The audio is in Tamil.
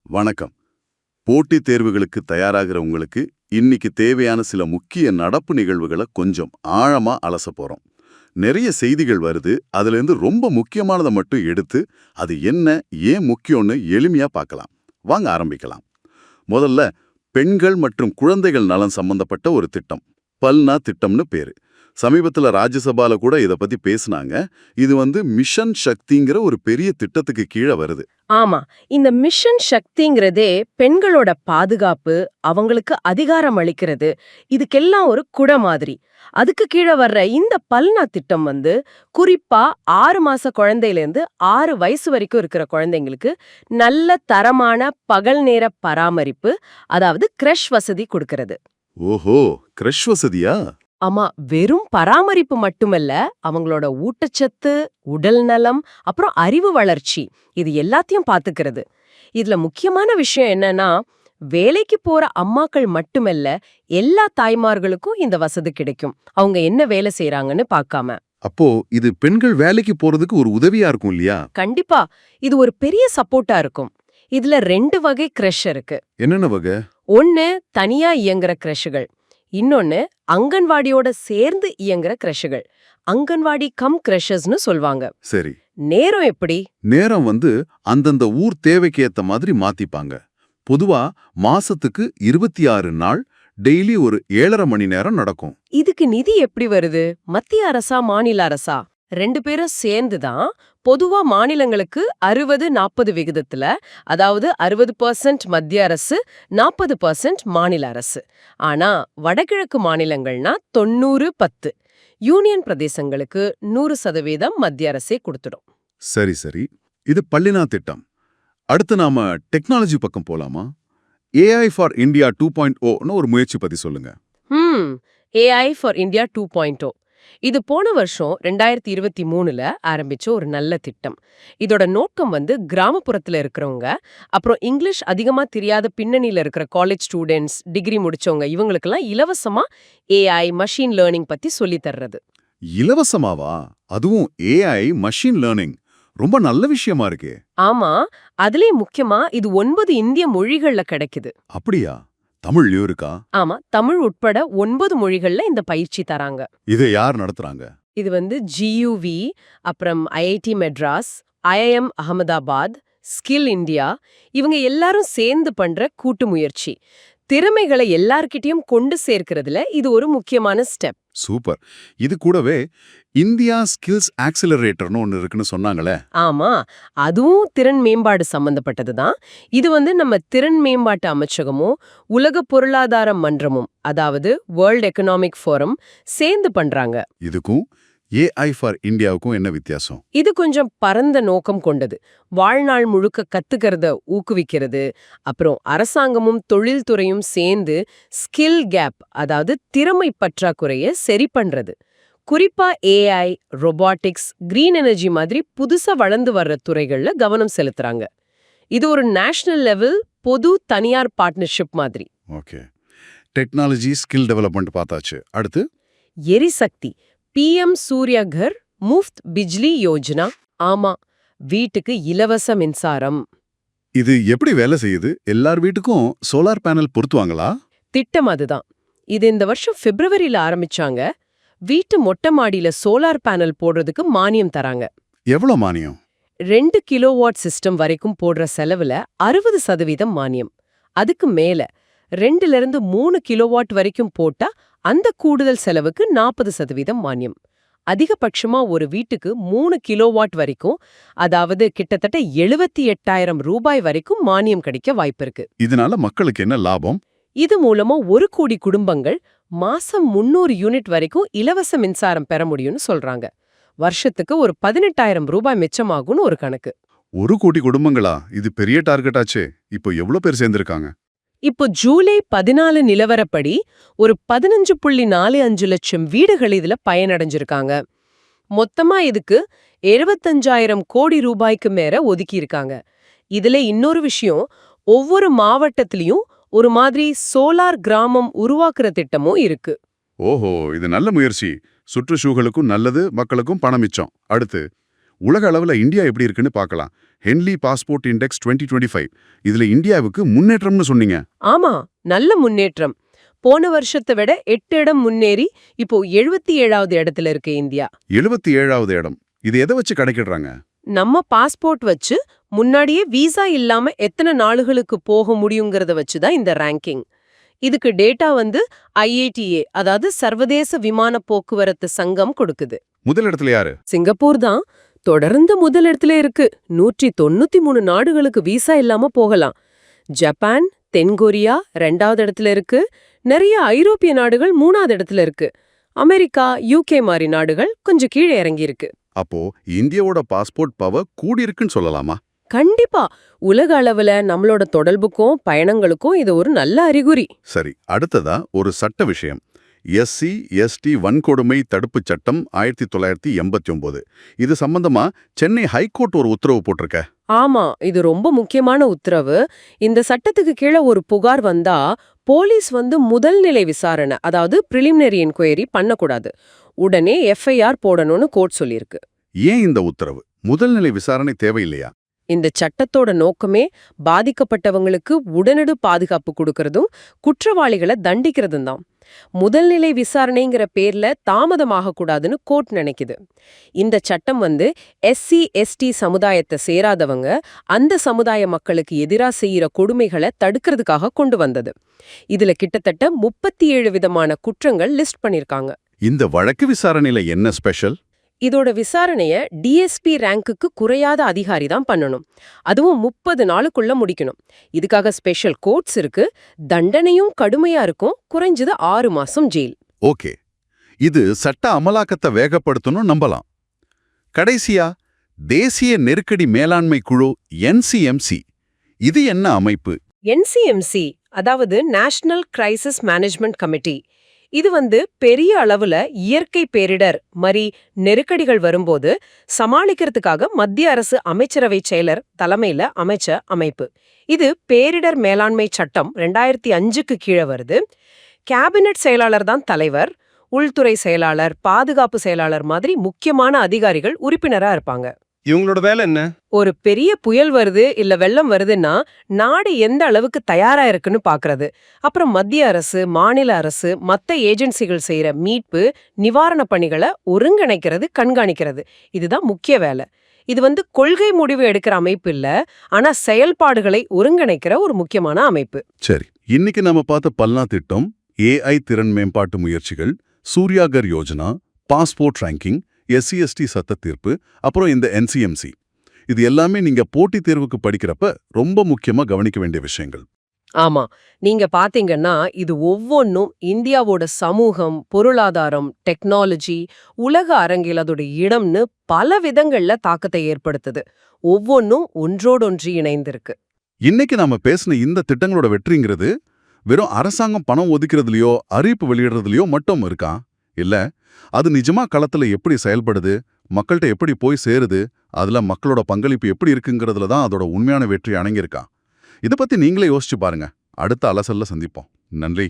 வணக்கம். போட்டித் தேர்வுகளுக்கு தயாராகிற உங்களுக்கு இன்னைக்கு தேவையான சில முக்கிய நடப்பு நிகழ்வுகளை கொஞ்சம் ஆழமா அலச போறோம். நிறைய செய்திகள் வருது, அதுலேருந்து ரொம்ப முக்கியமானதை மட்டும் எடுத்து அது என்ன, ஏன் முக்கியம்னு எளிமையா பார்க்கலாம். வாங்க ஆரம்பிக்கலாம். முதல்ல பெண்கள் மற்றும் குழந்தைகள் நலன் சம்பந்தப்பட்ட ஒரு திட்டம், பல்னா திட்டம்னு பேரு. சமீபத்துல ராஜ்யசபால கூட இத பத்தி பேசுனாங்க. இது மிஷன் சக்திங்கிற ஒரு பெரிய திட்டத்துக்கு கீழே வருது. ஆமா, இந்த மிஷன் சக்திங்கிறதே பெண்களோட பாதுகாப்பு, அவங்களுக்கு அதிகாரம் அளிக்கிறது, இதுக்கெல்லாம் ஒரு குட மாதிரி. அதுக்கு கீழே வர்ற இந்த பல்னா திட்டம் குறிப்பா 6 மாச குழந்தையிலேருந்து 6 வயசு வரைக்கும் இருக்கிற குழந்தைங்களுக்கு நல்ல தரமான பகல் நேர பராமரிப்பு, அதாவது கிரஷ் வசதி கொடுக்கறது. ஓஹோ, கிரஷ் வசதியா? ஆமா, வெறும் பராமரிப்பு மட்டுமல்ல, அவங்களோட ஊட்டச்சத்து, உடல் நலம், அப்புறம் அறிவு வளர்ச்சி, இது எல்லாத்தையும் பாத்துக்கிறது. இதுல முக்கியமான விஷயம் என்னன்னா, வேலைக்கு போற அம்மாக்கள் மட்டுமல்ல, எல்லா தாய்மார்களுக்கும் இந்த வசதி கிடைக்கும், அவங்க என்ன வேலை செய்யறாங்கன்னு பார்க்காம. அப்போ இது பெண்கள் வேலைக்கு போறதுக்கு ஒரு உதவியா இருக்கும் இல்லையா? கண்டிப்பா, இது ஒரு பெரிய சப்போர்ட்டா இருக்கும். இதுல 2 வகை கிரஷ் இருக்கு. என்னென்ன வகை? ஒன்னு தனியா இயங்குற கிரஷுகள், இன்னொன்னு அங்கன்வாடியோட சேர்ந்து இயங்குற கிரஷுகள், அங்கன்வாடி கம் கிரஷஸ்னு சொல்வாங்க. சரி. நேரம் எப்படி? நேரம் அந்தந்த ஊர் தேவைக்கு ஏத்த மாதிரி மாத்திப்பாங்க. பொதுவா மாசத்துக்கு 26 நாள், டெய்லி ஒரு 7.5 மணி நேரம் நடக்கும். இதுக்கு நிதி எப்படி வருது? மத்திய அரசா மாநில அரசா? 2 பேரும் சேர்ந்துதான். பொதுவா மாநிலங்களுக்கு 60-40 விகிதத்துல, அதாவது 60% மத்திய அரசு, 40% மாநில அரசு. ஆனா வடகிழக்கு மாநிலங்கள்னா 90-10, யூனியன் பிரதேசங்களுக்கு 100% மத்திய அரசே கொடுத்துடும். சரி சரி, இது பல்லினா திட்டம். அடுத்து நாம டெக்னாலஜி பக்கம் போலாமா? AI ஃபார் இந்தியா 2.0ன்னு ஒரு முயற்சி பத்தி சொல்லுங்க. AI ஃபார் இந்தியா 2.0 இது போன வருஷம் 2023ல ஆரம்பிச்ச ஒரு நல்ல திட்டம். இதோட நோக்கம் கிராமப்புறத்துல இருக்கிறவங்க, அப்புறம் இங்கிலீஷ் அதிகமா தெரியாத பின்னணியில இருக்கிற காலேஜ் ஸ்டூடெண்ட்ஸ், டிகிரி முடிச்சவங்க, இவங்களுக்கெல்லாம் இலவசமா AI மஷின் லேர்னிங் பத்தி சொல்லி தர்றது. இலவசமாவா? அதுவும் AI மஷின் லேர்னிங், ரொம்ப நல்ல விஷயமா இருக்கே. ஆமா, அதுலயே முக்கியமா இது 9 இந்திய மொழிகள்ல கிடைக்குது. அப்படியா? தமிழ்லயும் இருக்கா? ஆமா, தமிழ் உட்பட 9 மொழிகள்ல இந்த பயிற்சி தராங்க. இதை யார் நடத்துறாங்க? இது GUV, அப்புறம் IIT Madras, IIM Ahmedabad, skill India, இவங்க எல்லாரும் சேர்ந்து பண்ற கூட்டு முயற்சி. திறமைகளை எல்லார்கிட்டயும் கொண்டு சேர்க்கிறதுல இது ஒரு முக்கியமான ஸ்டெப். சூப்பர். இது கூடவே இந்தியா ஸ்கில்ஸ் ஆக்சிலரேட்டர்னு ஒன்னு இருக்குன்னு சொன்னாங்களே. ஆமா, அதுவும் திறன் மேம்பாடு சம்பந்தப்பட்டதுதான். இது நம்ம திறன் மேம்பாட்டு அமைச்சகமும் உலக பொருளாதார மன்றமும், அதாவது வேர்ல்ட் எக்கனாமிக் ஃபோரம் சேர்ந்து பண்றாங்க. இதுக்கும் AI ஃபார் இந்தியாவுக்கும் என்ன வித்தியாசம்? இது கொஞ்சம் பரந்த நோக்கம் கொண்டது. வாழ்நாள் முழுக்க கத்துக்கிறத ஊக்குவிக்கிறது, அப்புறம் அரசாங்கமும் தொழில்துறையும் சேர்ந்து ஸ்கில் கேப், அதாவது திறமை பற்றாக்குறைய சரி பண்றது. குறிப்பா AI, ரொபாட்டிக்ஸ், கிரீன் எனர்ஜி மாதிரி புதுசா வளர்ந்து வர்ற துறைகள்ல கவனம் செலுத்துறாங்க. இது ஒரு நேஷனல் லெவல் பொது தனியார் பார்ட்னர்ஷிப் மாதிரி. ஓகே, டெக்னாலஜி ஸ்கில் டெவலப்மெண்ட் பார்த்தாச்சு. அடுத்து எரிசக்தி, PM சூர்யா கர் முஃப்த் பிஜ்லி யோஜனா. ஆமா, வீட்டுக்கு இலவச மின்சாரம். இது எப்படி வேலை செய்யுது? எல்லார் வீட்டுக்கும் சோலார் பேனல் பொருத்துவாங்களா? திட்டம் அதுதான். இது இந்த வருஷம் பிப்ரவரியில ஆரம்பிச்சாங்க. வீட்டு மொட்டை மாடியில சோலார் பேனல் போடுறதுக்கு மானியம் தராங்க. எவ்வளவு மானியம்? 2 கிலோவாட் சிஸ்டம் வரைக்கும் போடுற செலவுல 60% மானியம். அதுக்கு மேல 2-3 கிலோவாட் வரைக்கும் போட்டா அந்த கூடுதல் செலவுக்கு 40% மானியம். அதிகபட்சமா ஒரு வீட்டுக்கு 3 கிலோவாட் வரைக்கும், அதாவது கிட்டத்தட்ட 78,000 ரூபாய் வரைக்கும் மானியம் கிடைக்க வாய்ப்பிருக்கு. இதனால மக்களுக்கு என்ன லாபம்? இது மூலமா 1 கோடி குடும்பங்கள் மாசம் 300 யூனிட் வரைக்கும் இலவச மின்சாரம் பெற முடியும்னு சொல்றாங்க. வருஷத்துக்கு ஒரு 18,000 ரூபாய் மிச்சமாகும்னு ஒரு கணக்கு. 1 கோடி குடும்பங்களா? இது பெரிய டார்கெட் ஆச்சே. இப்போ எவ்வளவு பேர் சேர்ந்திருக்காங்க? இப்போ ஜூலை 14 நிலவரப்படி ஒரு 15.45 லட்சம் வீடுகள் இதுல பயனடைஞ்சிருக்காங்க. மொத்தமா இதுக்கு 75,000 கோடி ரூபாய்க்கு மேல ஒதுக்கி இருக்காங்க. இதுல இன்னொரு விஷயம், ஒவ்வொரு மாவட்டத்திலயும் ஒரு மாதிரி சோலார் கிராமம் உருவாக்குற திட்டமும் இருக்கு. ஓஹோ, இது நல்ல முயற்சி. சுற்றுச்சூழலுக்கும் நல்லது, மக்களுக்கும் பணம் மிச்சம். அடுத்து உலக அளவுல இந்தியா எப்படி இருக்குன்னு பார்க்கலாம். ஹென்லி பாஸ்போர்ட் இண்டெக்ஸ் 2025 இதுல இந்தியாவுக்கு முன்னேற்றம்னு சொன்னீங்க. ஆமா, நல்ல முன்னேற்றம். போன வருஷத்தை விட 8 இடம் முன்னேறி இப்போ 77வது இடத்துல இருக்கு இந்தியா. 77வது இடம். இது எதை வச்சு கணக்கிடுறாங்க? நம்ம பாஸ்போர்ட் வச்சு முன்னாடியே விசா இல்லாம எத்தனை நாடுகளுக்கு போக முடியுங்கிறத வச்சுதான் இந்த ரேங்கிங். இதுக்கு டேட்டா வந்து IATA, அதாவது சர்வதேச விமான போக்குவரத்து சங்கம் கொடுக்குது. முதல் இடத்துல யாரு? சிங்கப்பூர் தான் தொடர்ந்து முதல் இடத்துல இருக்கு. 193 நாடுகளுக்கு விசா இல்லாம போகலாம். ஜப்பான், தென்கொரியா 2வது இடத்துல இருக்கு. நிறைய ஐரோப்பிய நாடுகள் 3வது இடத்துல இருக்கு. அமெரிக்கா, UK மாதிரி நாடுகள் கொஞ்சம் கீழே இறங்கி இருக்கு. அப்போ இந்தியாவோட பாஸ்போர்ட் பவர் கூடியிருக்குன்னு சொல்லலாமா? கண்டிப்பா. உலக அளவுல நம்மளோட தொடர்புக்கும் பயணங்களுக்கும் இது ஒரு நல்ல அறிகுறி. சரி, அடுத்ததா ஒரு சட்ட விஷயம். SC/ST வன்கொடுமை தடுப்புச் சட்டம் 1989. இது சம்பந்தமா சென்னை ஹைகோர்ட் ஒரு உத்தரவு போட்டிருக்க. ஆமா, இது ரொம்ப முக்கியமான உத்தரவு. இந்த சட்டத்துக்கு கீழே ஒரு புகார் வந்தா போலீஸ் வந்து முதல் நிலை விசாரணை, அதாவது பிரிலிமினரி என்கொயரி பண்ணக்கூடாது. உடனே FIR போடணும்னு கோர்ட் சொல்லியிருக்கு. ஏன் இந்த உத்தரவு? முதல்நிலை விசாரணை தேவையில்லையா? இந்த சட்டத்தோட நோக்கமே பாதிக்கப்பட்டவங்களுக்கு உடனடி பாதுகாப்பு கொடுக்கறதும் குற்றவாளிகளை தண்டிக்கிறதும் தான். முதல்நிலை விசாரணைங்கிற பேர்ல தாமதமாக கூடாதுன்னு கோர்ட் நினைக்குது. இந்த சட்டம் வந்து SC/ST சமுதாயத்தை சேராதவங்க, அந்த சமுதாய மக்களுக்கு எதிராக செய்யற கொடுமைகளை தடுக்கிறதுக்காக கொண்டு வந்தது. இதுல கிட்டத்தட்ட 37 விதமான குற்றங்கள் லிஸ்ட் பண்ணிருக்காங்க. இந்த வழக்கு விசாரணையில என்ன ஸ்பெஷல்? இதோட விசாரணைய DSP ரேங்க்குக்கு குறையாத அதிகாரி தான் பண்ணணும். அதுவும் 30 நாளுக்குள்ள முடிக்கணும். இதுக்காக ஸ்பெஷல் கோர்ட்ஸ் இருக்கு. தண்டனையும் கடுமையா இருக்கும். குறைஞ்சது 6 மாசம் ஜெயில். ஓகே, இது சட்ட அமலாக்கத்தை வேகப்படுத்தணும் நம்பலாம். கடைசியா தேசிய நெருக்கடி மேலாண்மை குழு NCMC, இது என்ன அமைப்பு? NCMC, அதாவது நேஷனல் கிரைசிஸ் மேனேஜ்மெண்ட் கமிட்டி. இது வந்து பெரிய அளவுல இயற்கை பேரிடர் மாதிரி நெருக்கடிகள் வரும்போது சமாளிக்கிறதுக்காக மத்திய அரசு அமைச்சரவை செயலர் தலைமையில அமைச்ச அமைப்பு. இது பேரிடர் மேலாண்மை சட்டம் 2005க்கு கீழே வருது. கேபினெட் செயலாளர் தான் தலைவர். உள்துறை செயலாளர், பாதுகாப்பு செயலாளர் மாதிரி முக்கியமான அதிகாரிகள் உறுப்பினரா இருப்பாங்க. இவங்களோட வேலை என்ன? ஒரு பெரிய புயல் வருது இல்ல வெள்ளம் வருதுன்னா நாடு எந்த அளவுக்கு தயாரா இருக்குன்னு பாக்குறது. அப்புறம் மத்திய அரசு, மாநில அரசு, மத்த ஏஜென்சிகள் செய்யற மீட்பு, நிவாரண பணிகளை ஒருங்கிணைக்கிறது, கண்காணிக்கிறது. இதுதான் முக்கிய வேலை. இது வந்து கொள்கை முடிவு எடுக்கிற அமைப்பு இல்ல, ஆனா செயல்பாடுகளை ஒருங்கிணைக்கிற ஒரு முக்கியமான அமைப்பு. சரி, இன்னைக்கு நம்ம பார்த்த பல்னா திட்டம், AI திறன் மேம்பாட்டு முயற்சிகள், Suryaghar Yojana, passport ranking, SC/ST சட்ட தீர்ப்பு, அப்புறம் இந்த NCMC, இது எல்லாமே நீங்க போட்டித் தேர்வுக்கு படிக்கிறப்ப ரொம்ப முக்கியமா கவனிக்க வேண்டிய விஷயங்கள். ஆமா, நீங்க பாத்தீங்கன்னா இது ஒவ்வொன்னும் இந்தியாவோட சமூகம், பொருளாதாரம், டெக்னாலஜி, உலக அரங்கில் அதோட இடம்னு பல விதங்கள்ல தாக்கத்தை ஏற்படுத்துது. ஒவ்வொன்னும் ஒன்றோடொன்று இணைந்திருக்கு. இன்னைக்கு நாம பேசின இந்த திட்டங்களோட வெற்றிங்கிறது வெறும் அரசாங்கம் பணம் ஒதுக்கிறதுலயோ அறிவிப்பு வெளியிடுறதுலயோ மட்டும் இருக்கா? இல்ல, அது நிஜமா களத்துல எப்படி செயல்படுது, மக்கள்கிட்ட எப்படி போய் சேருது, அதுல மக்களோட பங்களிப்பு எப்படி இருக்குங்கிறதுல தான் அதோட உண்மையான வெற்றி அடங்கியிருக்கா. இதை பத்தி நீங்களே யோசிச்சு பாருங்க. அடுத்த அலசல்ல சந்திப்போம். நன்றி.